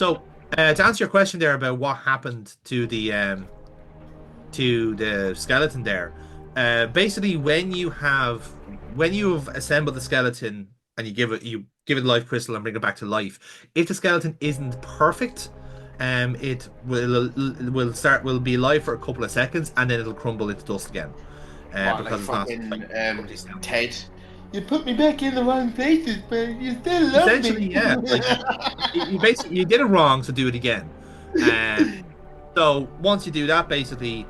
So, to answer your question there about what happened to the skeleton there, basically when you've assembled the skeleton and you give it a life crystal and bring it back to life, if the skeleton isn't perfect, it will be alive for a couple of seconds and then it'll crumble into dust again, What, like because it's not fucking like completely sound. Ted? You put me back in the wrong places, but you still love Essentially, me. yeah, like you basically you did it wrong, so do it again. So once you do that, basically,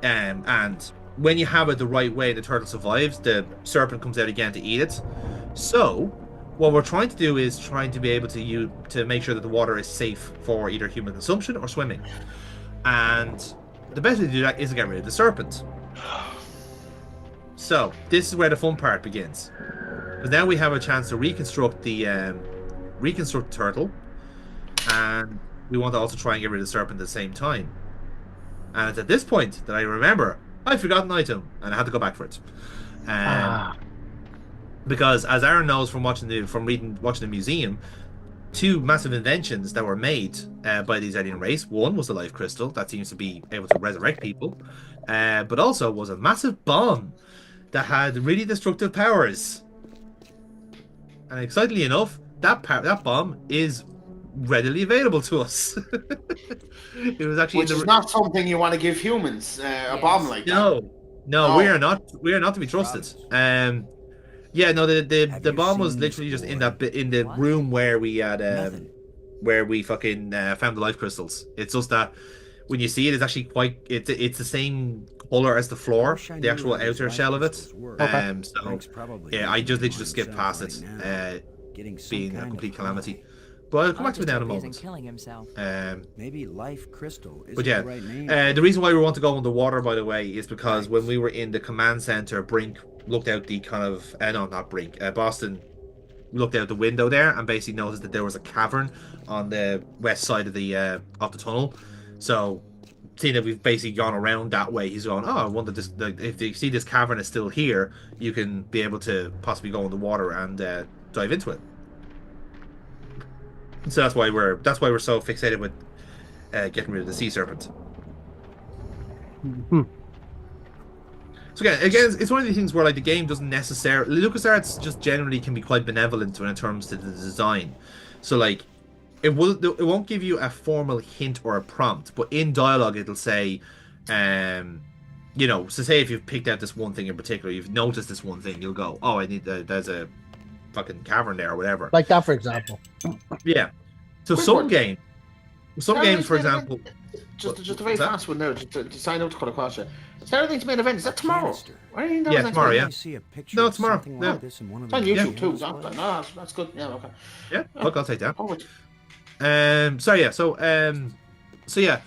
and when you have it the right way, the turtle survives. The serpent comes out again to eat it. So what we're trying to do is trying to be able to make sure that the water is safe for either human consumption or swimming. And the best way to do that is to get rid of the serpent. So this is where the fun part begins, because now we have a chance to reconstruct the turtle, and we want to also try and get rid of the serpent at the same time. And it's at this point that I remember I forgot an item and I had to go back for it. Ah. Because as Aaron knows from watching the museum, two massive inventions that were made by these alien race. One was the life crystal that seems to be able to resurrect people, but also was a massive bomb that had really destructive powers. And excitedly enough, that bomb is readily available to us. It was actually Which is not something you want to give humans, a bomb like that. No, we are not. We are not to be trusted. Yeah, no, the bomb was literally just in the room where we had where we fucking found the life crystals. It's just that when you see it, it's actually it's the same color as the floor, the actual outer shell of it. So yeah, I just literally just skipped past it, being a complete calamity. But I'll come back to it now in a moment. Killing himself. Maybe life crystal is But yeah, the right name. the reason why we want to go underwater, by the way, is because when we were in the command center, Brink looked out the kind of no, not Brink, Boston looked out the window there and basically noticed that there was a cavern on the west side of the tunnel. So seeing that we've basically gone around that way, he's going, oh, I wonder this, like, if you see this cavern is still here, you can be able to possibly go in the water and dive into it. So that's why we're so fixated with getting rid of the sea serpent. So again, it's one of these things where like the game doesn't necessarily, LucasArts just generally can be quite benevolent when it comes to the design. So like it won't give you a formal hint or a prompt, but in dialogue it'll say, so say if you've picked out this one thing in particular, you've noticed this one thing, you'll go, oh, there's a fucking cavern there or whatever. Like that, for example. Yeah. So some games, for example, just a very fast one now. Just to sign up to cut across you. Saturday's main event, is that tomorrow? Yeah, tomorrow. Yeah. No, tomorrow. No. It's on YouTube too. No, that's good. Yeah, okay. Yeah, look, I'll take that. So yeah,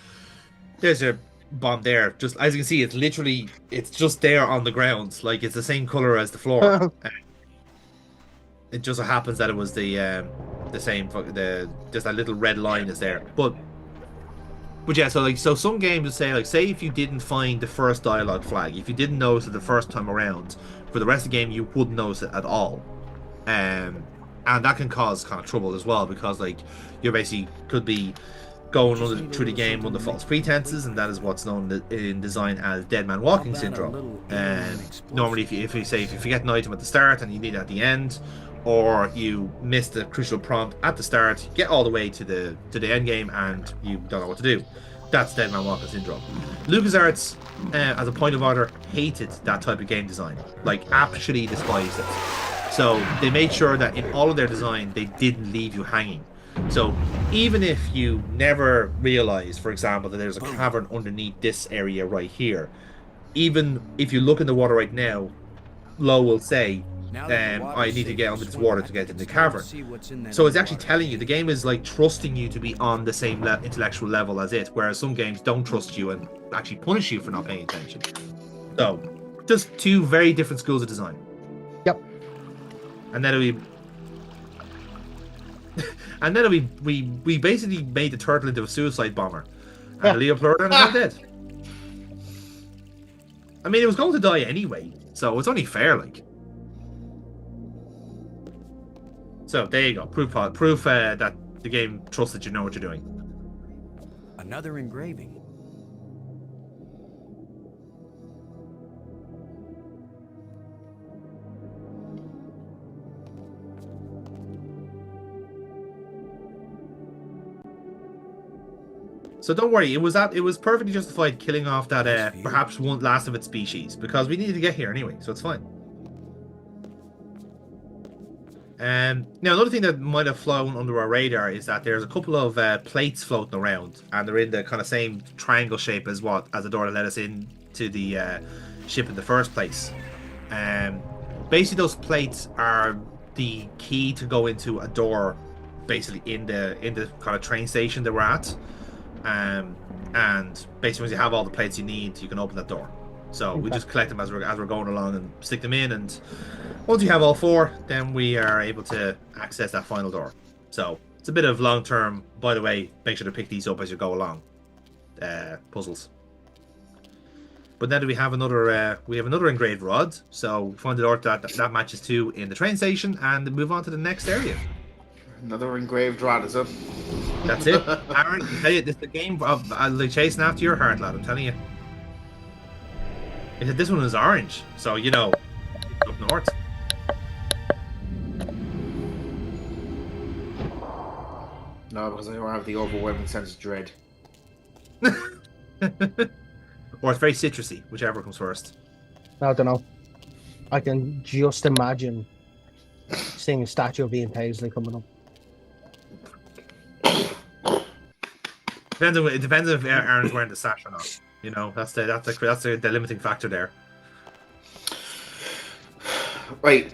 there's a bomb there. Just as you can see, it's just there on the ground. Like it's the same color as the floor. It just so happens that it was the same, just that little red line is there. But yeah, so some games would say, like, say if you didn't find the first dialogue flag, if you didn't notice it the first time around, for the rest of the game you wouldn't notice it at all. And that can cause kind of trouble as well, because like you basically could be going through the game under false pretenses, and that is what's known in design as dead man walking syndrome. And normally if you forget an item at the start and you need it at the end, or you miss the crucial prompt at the start, get all the way to the end game and you don't know what to do. That's dead man walking syndrome. LucasArts, as a point of order, hated that type of game design. Like, absolutely despised it. So they made sure that in all of their design, they didn't leave you hanging. So even if you never realize, for example, that there's a cavern underneath this area right here, even if you look in the water right now, Lo will say, I need to get under this water to get in the cavern. So it's actually telling you, the game is like trusting you to be on the same intellectual level as it, whereas some games don't trust you and actually punish you for not paying attention. So just two very different schools of design. Yep. And then we basically made the turtle into a suicide bomber, and the Leopoldo is dead. I mean, it was going to die anyway, so it's only fair, like. So there you go, proof that The game trusts that you know what you're doing. Another engraving. So don't worry, it was perfectly justified killing off that perhaps one last of its species because we needed to get here anyway, so it's fine. Now another thing that might have flown under our radar is that there's a couple of plates floating around, and they're in the kind of same triangle shape as the door that led us into the ship in the first place. Basically, those plates are the key to go into a door, basically in the kind of train station that we're at. And basically, once you have all the plates you need, you can open that door. So we just collect them as we're going along and stick them in, and once you have all 4, then we are able to access that final door. So it's a bit of long-term. By the way, make sure to pick these up as you go along. Puzzles. But now that we have another engraved rod, so we find the door that matches 2 in the train station, and move on to the next area. Another engraved rod, is it? That's it, Aaron. I tell you, this is the game of like chasing after your heart, lad. I'm telling you. This one is orange, so you know, up north. No, because I don't have the overwhelming sense of dread. Or it's very citrusy, whichever comes first. I don't know. I can just imagine seeing a statue of Ian Paisley coming up. It depends if Aaron's wearing the sash or not. You know, that's the limiting factor there. Right,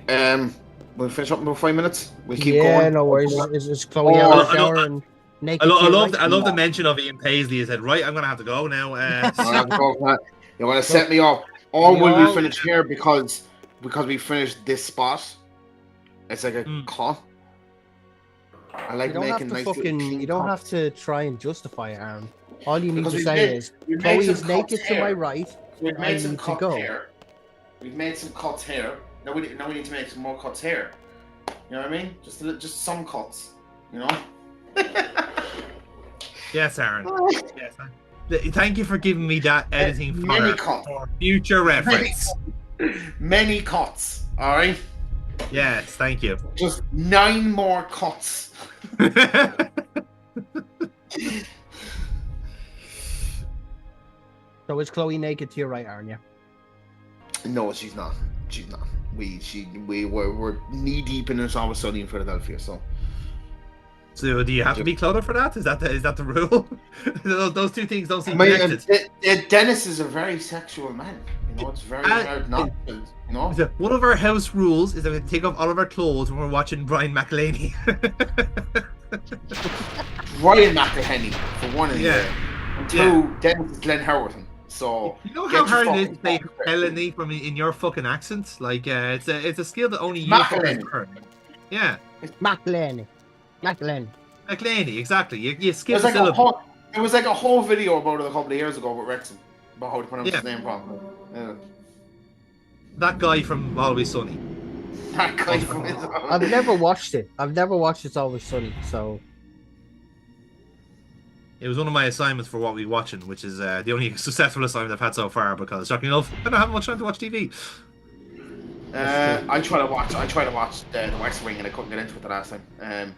we'll finish up in about 5 minutes. We'll keep yeah, going. no worries. Is Chloe out of the shower and naked? I love the mention of Ian Paisley. He said, "Right, I'm gonna have to go now." You're gonna set me up, or will we finish here because we finished this spot? It's like a cut. I like making nice. You don't have to try and justify it, Aaron. All you need to say is Chloe is naked to my right. We've I made some need to cuts go. here. We've made some cuts here. Now we need to make some more cuts here. You know what I mean? Just some cuts. You know. Yes, Aaron. Yes. Thank you for giving me that editing for future reference. Many cuts. All right. Yes, thank you. Just 9 more cuts. So is Chloe naked to your right, Aaron? Yeah. No, she's not. She's not. We're knee deep in It's Always Sunny in Philadelphia. So do you have to be clothed for that? Is that the rule? Those two things don't seem connected. Dennis is a very sexual man. You know, it's very hard not to. You know, one of our house rules is that we take off all of our clothes when we're watching Brian McElhaney. Brian McElhaney for one, and 2, Dennis is Glenn Howerton. So you know how hard it is to say Melanie from in your fucking accent. Like it's a skill that only you fucking learn. Yeah, it's McElhaney. McElhaney, exactly. You skip the syllable. It was like a whole video about it a couple of years ago with Wrexham about how to pronounce his name properly. Yeah. That guy from Always Sunny. That guy from I've never watched it. It's Always Sunny. So it was one of my assignments for what we watching, which is the only successful assignment I've had so far because, shocking enough, I don't have much time to watch TV. I try to watch the West Wing and I couldn't get into it the last time.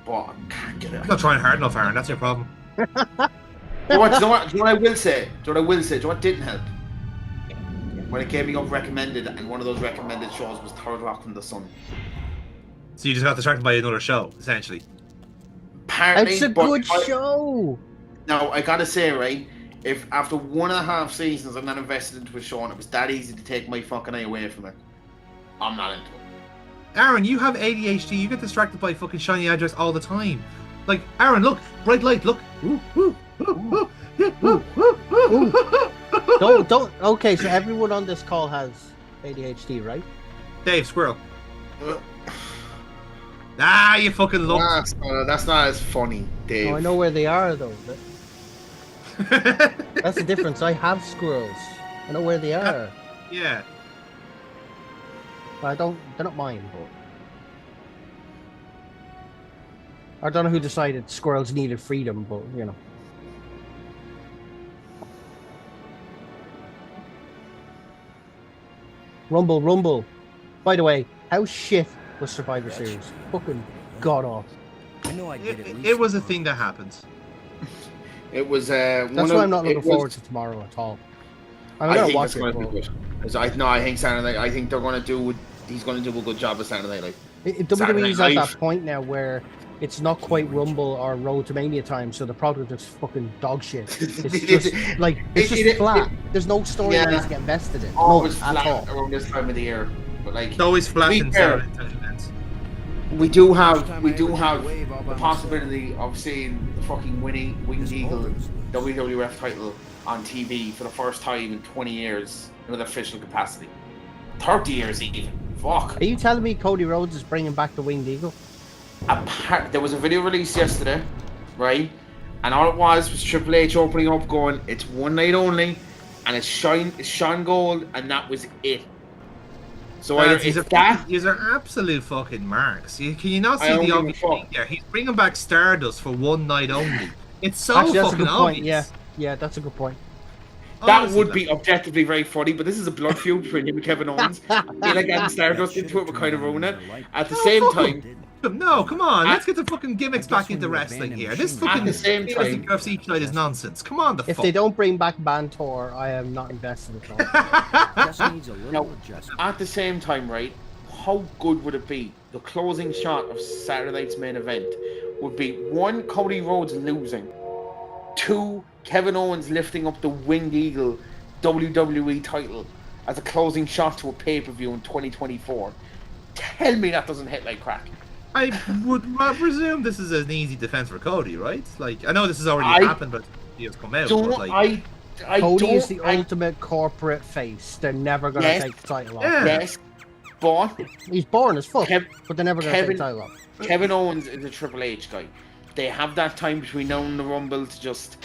But I can't get it. You're not trying hard enough, Aaron. That's your problem. Do you know what I will say? Do you know what didn't help? When it gave me up recommended, and one of those recommended shows was Third Rock from the Sun. So you just got distracted by another show, essentially. Apparently, it's a good show. Now, I gotta say, right, if after 1.5 seasons I'm not invested into a show and it was that easy to take my fucking eye away from it, I'm not into it. Aaron, you have ADHD. You get distracted by fucking shiny objects all the time. Like, Aaron, look, bright light, look. Don't. Okay, so everyone on this call has ADHD, right? Dave, squirrel. You fucking look. That's not as funny, Dave. Oh, I know where they are, though. That's the difference. I have squirrels. I know where they are. Yeah. But they're not mine, but... I don't know who decided squirrels needed freedom, but you know. Rumble, rumble. By the way, how shit was Survivor Series? Fucking god off. I know I did at least It was a one. thing that happens. It was That's why I'm not looking forward to tomorrow at all. I'm I gonna think watch that's going to it. be good. I think Saturday Night. I think they're going to do. He's going to do a good job of Saturday Night. Saturday WWE's Night at Live. that point now where it's not quite Rumble or Road to Mania time, so the product is fucking dog shit. It's just like it's just flat. There's no storylines to get invested in. Always None at all. flat around this time of the year. But like, It's always flat to be in fair, Saturday events. we do have First time I ever the did a wave all by possibility of seeing the fucking Winged This Eagle opens. WWF title on TV for the first time in 20 years in an official capacity. 30 years even. Fuck. Are you telling me Cody Rhodes is bringing back the Winged Eagle? There was a video released yesterday, right? And all it was Triple H opening up, going, "It's one night only, and it's Sean Gold, and that was it." So either These it's that. are absolute fucking marks. Can you not I see don't the give a obvious fuck. thing there? He's bringing back Stardust for one night only. It's so Actually, that's a fucking good point. obvious. Yeah, that's a good point. That Honestly, would be objectively very funny, but this is a blood feud between him and Kevin Owens. I feel like adding Stardust into it would kind of ruin it. At the same fuck time, him. No, come on. At- Let's get the fucking gimmicks back into wrestling here. This fucking the same time- UFC each night is nonsense. Come on, the If fuck. they don't bring back Bantor, I am not invested at all. Just needs a little Now, adjustment. at the same time, right? How good would it be? The closing shot of Saturday night's main event would be one, Cody Rhodes losing, two, Kevin Owens lifting up the Winged Eagle WWE title as a closing shot to a pay-per-view in 2024. Tell me that doesn't hit like crack. I would presume this is an easy defense for Cody, right? Like, I know this has already happened, but it's come out. Don't But like, Cody don't, is the ultimate corporate face. They're never going to Yes. take the title off. Yeah. Yes, but He's boring as fuck, Kev- but they're never going to take the title off. Kevin Owens is a Triple H guy. They have that time between now and the Rumble to just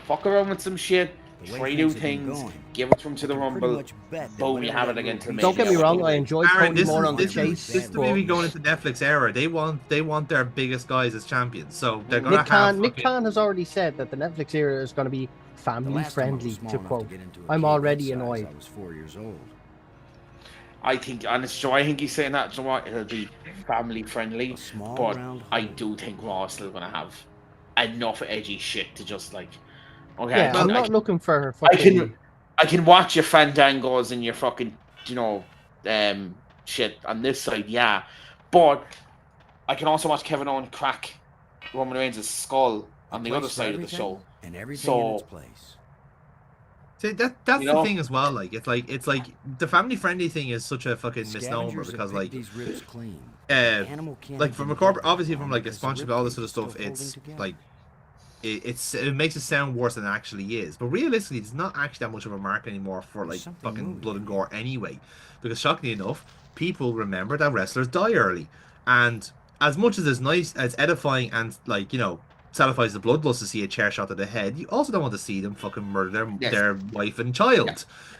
fuck around with some shit, The way try new things have been things, going, give it to him to the I can pretty Rumble. much bet that Boom, you whatever have it that again little to the piece Don't of get me shit wrong, is, I enjoy Aaron, Cody more on the this chase. is the but movie going into Netflix era. They want their biggest guys as champions, so they're gonna Nick have. Khan, Nick fucking- Khan has already said that the Netflix era is going to be the family last time I was friendly, small to enough quote. get into a I'm cave already that size, annoyed. I was 4 years old. I think, and it's Joe, I think he's saying that, you know what, it'll be family friendly, A small but round I hole. do think Raw is still gonna have enough edgy shit to just like, okay, Yeah, I'm I not can, looking for I fucking. can, I can watch your Fandangos and your fucking, shit on this side, yeah, but I can also watch Kevin Owens crack Roman Reigns' skull on the Place other for side of the everything show. and everything in its So- place. See, that's You the know? thing as well. Like, it's like the family friendly thing is such a fucking misnomer Scavengers have because picked like these ribs clean. uh, Animal can't like from even a corporate, get obviously that from long like a because the sponsorship, rib all this sort cage of is still stuff, it's holding together. like it makes it sound worse than it actually is. But realistically, it's not actually that much of a mark anymore for like There's something fucking moving blood and in gore anyway. Because shockingly enough, people remember that wrestlers die early, and as much as it's nice, as edifying, and like satisfies the bloodlust to see a chair shot to the head, you also don't want to see them fucking murder Yes. their wife and child. Yeah.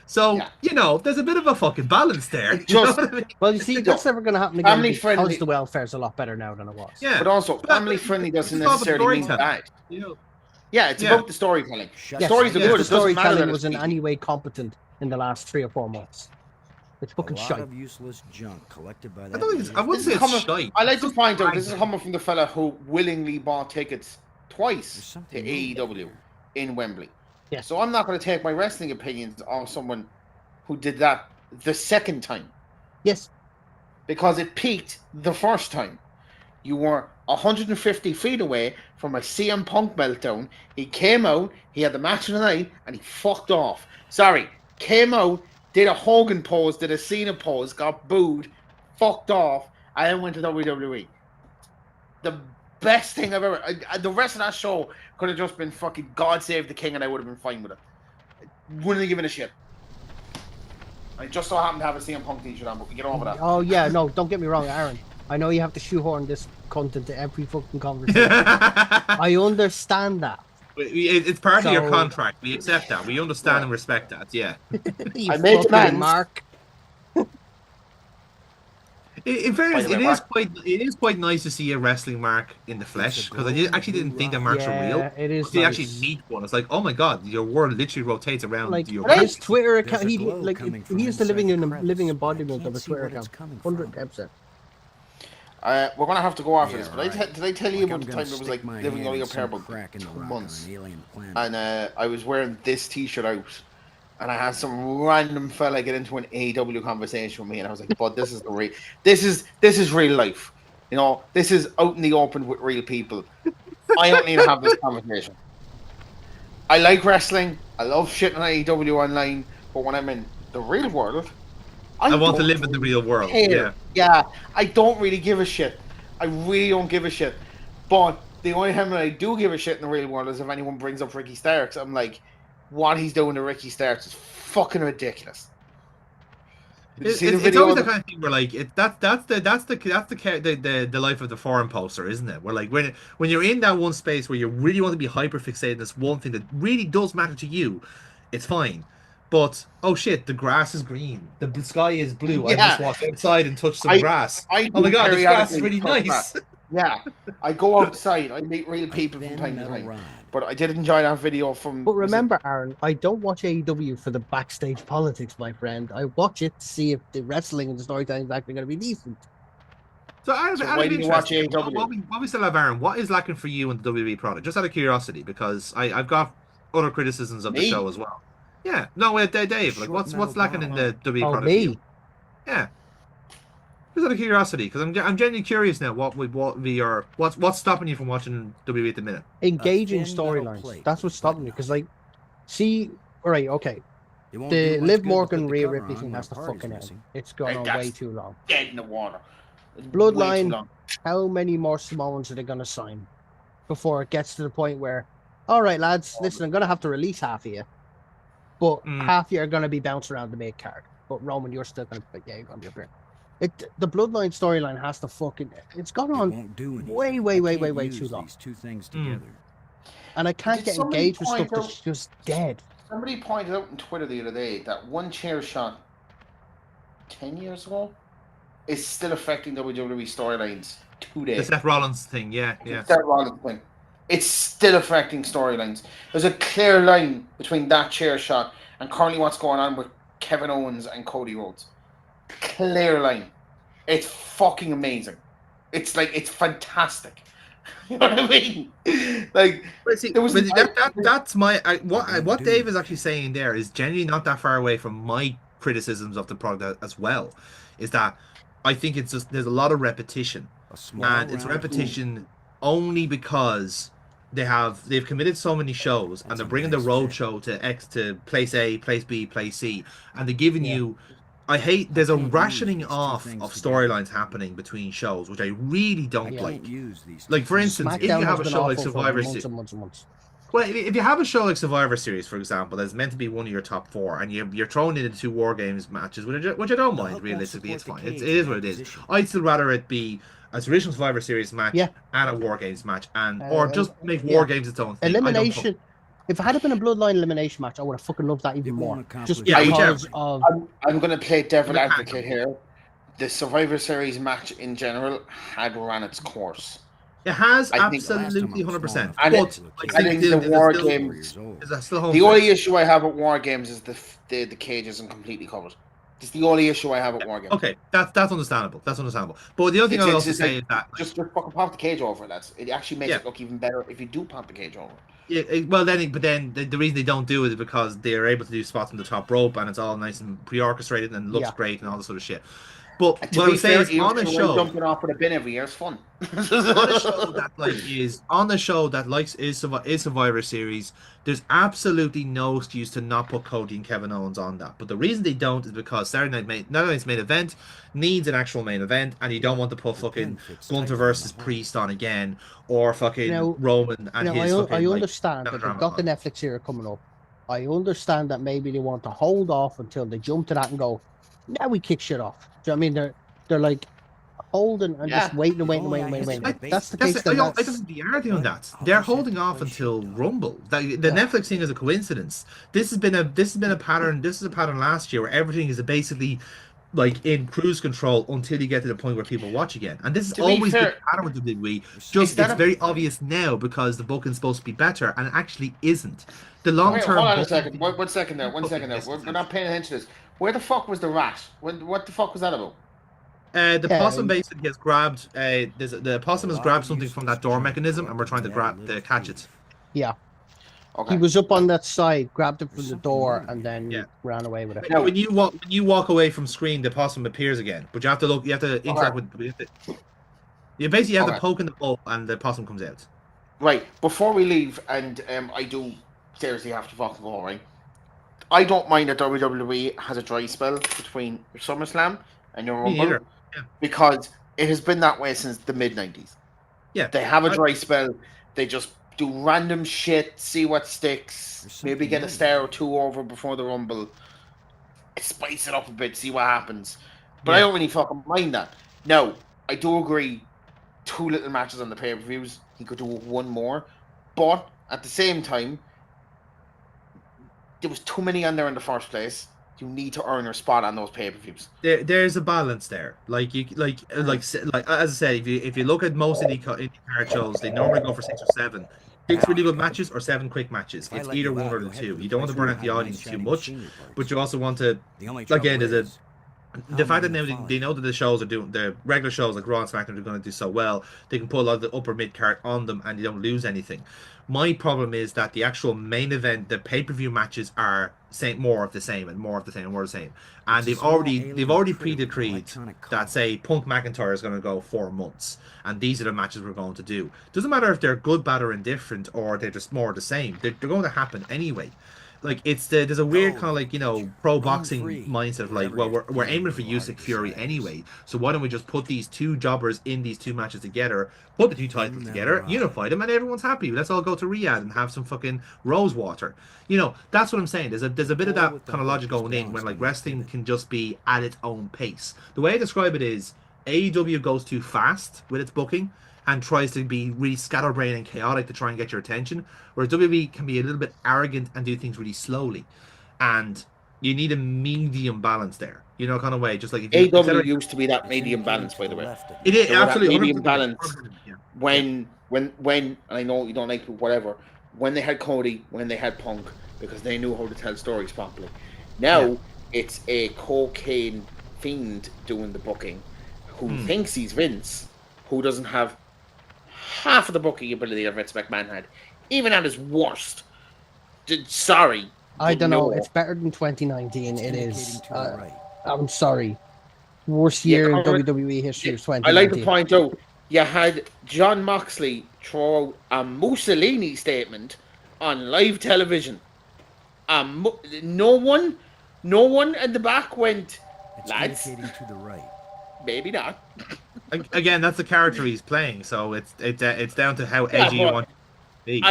So Yeah. there's a bit of a fucking balance there. It's You know just- what I mean? Well, you see, that's never going to happen again Family because friendly- the welfare's a lot better now than it was. Yeah, But also, But- family friendly doesn't it's all about necessarily mean storytelling. bad. You know, Yeah, it's Yeah. about the storytelling. Shut Yes, Stories are yeah. good. The It doesn't matter that storytelling it's was in PG. any way competent in the last 3 or 4 months. It's A fucking lot shite. of useless junk collected by I that. don't think I lady. wouldn't say This it's is shite. I like to It's point out just this is coming from the fella who willingly bought tickets There's twice to something moving AEW here. in Wembley. Yes. So I'm not going to take my wrestling opinions on someone who did that the second time Yes. because it peaked the first time. You were 150 feet away from a CM Punk meltdown. He came out, he had the match of the night, and he fucked off. Sorry, came out, did a Hogan pose, did a Cena pose, got booed, fucked off, and then went to WWE. The best thing I've ever. The rest of that show could have just been fucking God Save the King, and I would have been fine with it. Wouldn't have given a shit. I just so happened to have a CM Punk t-shirt on, but we get over that. Oh, yeah, no, don't get me wrong, Aaron. I know you have to shoehorn this cunt into every fucking conversation. I understand that. It's part of your So- contract. We accept that. We understand and respect that. Yeah. You I made fucking amends. Mark. In By fairness, the way, what? it is quite nice to see a wrestling mark in the flesh because actually didn't think the marks were real. Yeah, it is Until you actually nice. meet one, it's like, oh my god, your world literally rotates around Like your Right? back. his Twitter There's account, a he glow like coming he from is the inside the living crevice, but I embodiment of can't a see Twitter what it's account. coming from. 100%. We're gonna have to go after Yeah, this, but right. did I tell you Like about I'm the gonna time it was stick like my living hand under in your pair some about crack in the 2 rock months, on an alien planet. and I was wearing this T-shirt out, and I had some random fella get into an AEW conversation with me, and I was like, "Bud, this is this is real life. You know, this is out in the open with real people. I don't need to have this conversation. I like wrestling. I love shit on AEW online, but when I'm in the real world, I I want to don't live in the really real world. care. Yeah. Yeah, I don't really give a shit. I really don't give a shit. But the only time that I do give a shit in the real world is if anyone brings up Ricky Starks. I'm like, what he's doing to Ricky Starks is fucking ridiculous. Did you see the It's video always of that the kind of thing where like the life of the foreign poster, isn't it? Where like when you're in that one space where you really want to be hyper fixated on this one thing that really does matter to you, it's fine. But oh shit, the grass is green, the sky is blue. I just yeah? walked outside and touched some I grass. I Oh my do god, this grass is periodically really touch that. nice. Yeah, I go outside. I meet real A people from thin time to metal time. rod. But I did enjoy that video from. But Was it? remember, Aaron, I don't watch AEW for the backstage politics, my friend. I watch it to see if the wrestling and the storytelling is actually going to be decent. So So out why of do you watch interest, AEW? what we still have, Aaron, what is lacking for you in the WWE product? Just out of curiosity, because I've got other criticisms of the show Me? as well. Yeah, no, wait, Dave, like Short metal what's lacking in bottle. the WWE Oh, product for you? me? Yeah, just out of curiosity, because I'm genuinely curious now. What's stopping you from watching WWE at the minute? Engaging thin metal storylines. plate That's with what's stopping button me. on Because, it. like, see, all right, okay. It won't The do much Liv good to Morgan put the Rhea cover Ripley on thing when has a to party's fucking end. missing. It's gone on way That's too long. dead in the water. It's way too Bloodline, long. how many more Samoans are they going to sign before it gets to the point where, all right, lads, listen, I'm going to have to release half of you, but Mm. half of you are going to be bounced around the mid card. But Roman, you're still going to, yeah, you're going to be up here. The Bloodline storyline has to fucking, it's gone It on won't do anything. way, I way, way, can't way, way use too long. these two things Mm. together. And I can't Did get somebody engaged with stuff point that's out- just dead. Somebody pointed out on Twitter the other day that one chair shot 10 years ago is still affecting WWE storylines today. The Seth Rollins thing, yeah. That Rollins thing. It's still affecting storylines. There's a clear line between that chair shot and currently what's going on with Kevin Owens and Cody Rhodes. Clear line. It's fucking amazing. It's like, it's fantastic. You know what I mean? Like, But see, there was that's won't what do Dave is actually anything. saying there is genuinely not that far away from my criticisms of the product as well. Is that I think it's just there's a lot of repetition, A small and it's round repetition only because they've committed so many shows and That's they're a bringing nice the road fit. show to place A, place B, place C, and they're giving Yeah. you. There's a can't use rationing these two off things of together. storylines happening between shows, which I really I don't can't like. use these two Like, for things instance, if together. you SmackDown have has a been show like awful for Survivor months Series, and months and months. well, if you have a show like Survivor Series, for example, that's meant to be one of your top four, and you're thrown into 2 War Games matches, which I don't The mind, hook won't realistically, it's support fine. the It cage is in what it that is. position. I'd still rather it be a traditional Survivor Series match Yeah. and a War Games match, or Uh, just make yeah. War Games its own thing. Elimination. If it had been a Bloodline elimination match, I would have fucking loved that It even won't more. accomplish Just Yeah, because whichever. of I'm going to play devil Mechanical. advocate here. The Survivor Series match in general had ran its course. It has I think- absolutely 100%. And But I think the War Games. is that still home The only flex? issue I have at War Games is the cage isn't completely covered. It's the only issue I have at War Games. Okay, that's understandable. That's understandable. But the other thing I would also say is that just fucking pop the cage over it, lads. It actually makes Yeah. it look even better if you do pop the cage over. yeah, but then the reason they don't do it is because they're able to do spots on the top rope and it's all nice and pre-orchestrated and looks Yeah. great and all this sort of shit. But And to what be I'm saying fair, is you on a show, jumping off with a bin every year is fun. on a show that is Survivor Series, there's absolutely no excuse to not put Cody and Kevin Owens on that. But the reason they don't is because Saturday Night's main event needs an actual main event, and you don't want to put fucking Gunter versus Priest on again, or fucking Roman and his fucking. I understand that they've melodrama got the on. Netflix era coming up. I understand that maybe they want to hold off until they jump to that and go, now we kick shit off. Do you know what I mean? They're like holding and just waiting. That's the case. I don't think they are doing that. They're holding off until Rumble. The Netflix thing is a coincidence. This has been a pattern. This is a pattern last year where everything is basically like in cruise control until you get to the point where people watch again. And this has To be always been fair, the pattern with WWE. is Just that it's a very obvious now because the booking's supposed to be better, and it actually isn't. The Wait, hold long-term on a booking second. One second there. One second there. We're distances. not paying attention to this. Where the fuck was the rat? What the fuck was that about? The Yeah, possum basically has grabbed. The possum A has lot grabbed of something from useless that door junk mechanism, and we're trying to collected by that grab little to catch it. thief. yeah. Okay. He was up on that side, grabbed it from There's the something door, moving and here. then Yeah. ran away with it. No. When you walk away from screen, the possum appears again. But you have to look. You have to interact with. You basically have to Okay. poke in the hole, and the possum comes out. Right. Before we leave, and I do seriously have to fucking go, right? I don't mind that WWE has a dry spell between your SummerSlam and your Me Rumble neither. Yeah. because it has been that way since the mid '90s. Yeah. They have a dry spell. They just do random shit, see what sticks, There's maybe something get a over star there. or two over before the Rumble. Spice it up a bit, see what happens. But I Yeah. don't really fucking mind that. No, I do agree. 2 little matches on the pay per views. He could do one more, but at the same time, there was too many on there in the first place. You need to earn your spot on those pay per views. There's a balance there. Like you like as I said, if you look at most indie card shows, they normally go for 6 or 7. 6 really good matches or 7 quick matches. If I It's let either you one out, or the you'll head two. to the You don't want place to burn where out they the hide audience nice too shiny much, machinery but parts. you also want to The only trouble again there's a is, the how fact am that I now gonna follow they you? know that the shows are doing the regular shows like Raw and SmackDown are going to do so well, they can put a lot of the upper mid card on them and you don't lose anything. My problem is that the actual main event, the pay per view matches are more of the same and more of the same and more of the same, and It's a small they've alien already critter with an pre-decreed electronic collar. that say Punk McIntyre is going to go 4 months, and these are the matches we're going to do. Doesn't matter if they're good, bad, or indifferent, or they're just more the same. They're going to happen anyway. Like there's a weird Go, kind of like creature. pro Roam boxing free, mindset of like, wherever well your we're aiming for evil heart Usyk Fury desires. anyway, so why don't we just put these two jobbers in these 2 matches together, put the two titles In them together, ride. unify them, and everyone's happy. Let's all go to Riyadh and have some fucking rose water. That's what I'm saying. There's a bit of Pull that with the kind of logic hose going in when balanced like on the wrestling pivot. can just be at its own pace. The way I describe it is AEW goes too fast with its booking and tries to be really scatterbrained and chaotic to try and get your attention, whereas WWE can be a little bit arrogant and do things really slowly. And you need a medium balance there, kind of way. Just like if you AW accelerate, used to be that It's medium indicating balance, to by the the way. left of it you. is They were that absolutely medium 100%. balance 100%, yeah. when and I know you don't like it, whatever, when they had Cody, when they had Punk, because they knew how to tell stories properly. Now Yeah. it's a cocaine fiend doing the booking who thinks he's Vince, who doesn't have half of the booking ability that Vince McMahon had, even at his worst. Sorry, I but don't know. no. It's better than 2019. It's It indicating is. to the right. I'm sorry. Worst Yeah, year in Conrad, WWE history was I like to 2019. point out you had John Moxley throw out a Mussolini statement on live television. No one at the back went, It's lads, indicating to the right. maybe not. Again, that's the character he's playing, so it's down to how Yeah, edgy you but want it to be.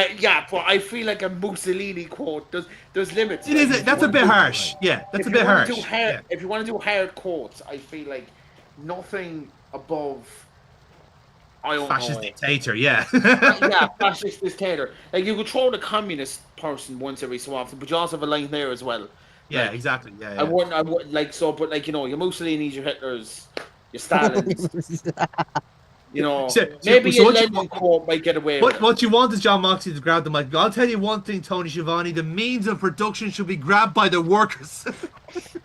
but I feel like a Mussolini quote. There's limits. It Like, is. if you That's a wanna bit do- harsh. Yeah, that's a bit harsh. Yeah. If you want to do hard quotes, I feel like nothing above. I don't Fascist know. dictator. Yeah. Yeah, fascist dictator. Like you could throw the communist person once every so often, but you also have a line there as well. Yeah, Like, exactly. Yeah, I wouldn't like so, but like your Mussolinis, your Hitlers, your Stalins, maybe so a what you Lenin want- quote might get away with it. What you want is John Moxley to grab the mic. I'll tell you one thing, Tony Schiavone: the means of production should be grabbed by the workers. That's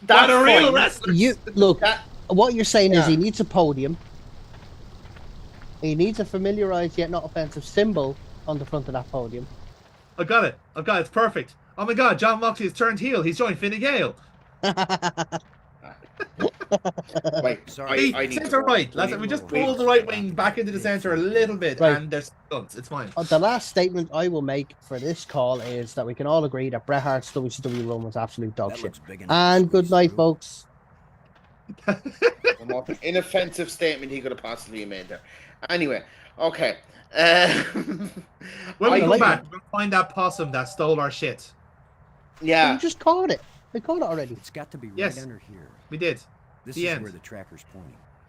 By the real fine. wrestlers. You look. That- What you're saying is Yeah. he needs a podium. He needs a familiarized yet not offensive symbol on the front of that podium. I got it. It's perfect. Oh my God, John Moxley has turned heel. He's joined Finn Gale. Right, Sorry. I need to Center go. right. We just pull the right wing back into the center a little bit, Right. and there's stunts. It's fine. The last statement I will make for this call is that we can all agree that Bret Hart's WCW run was absolute dog That shit. looks big enough to And good squeeze night, through. folks. The most inoffensive statement he could have possibly made there. Anyway, okay. When we I come like back, we're gonna find that possum that stole our shit. Yeah. You just caught it. I caught it already. It's got to be right Yes. under here. We did. This The is end. where the tracker's pointing.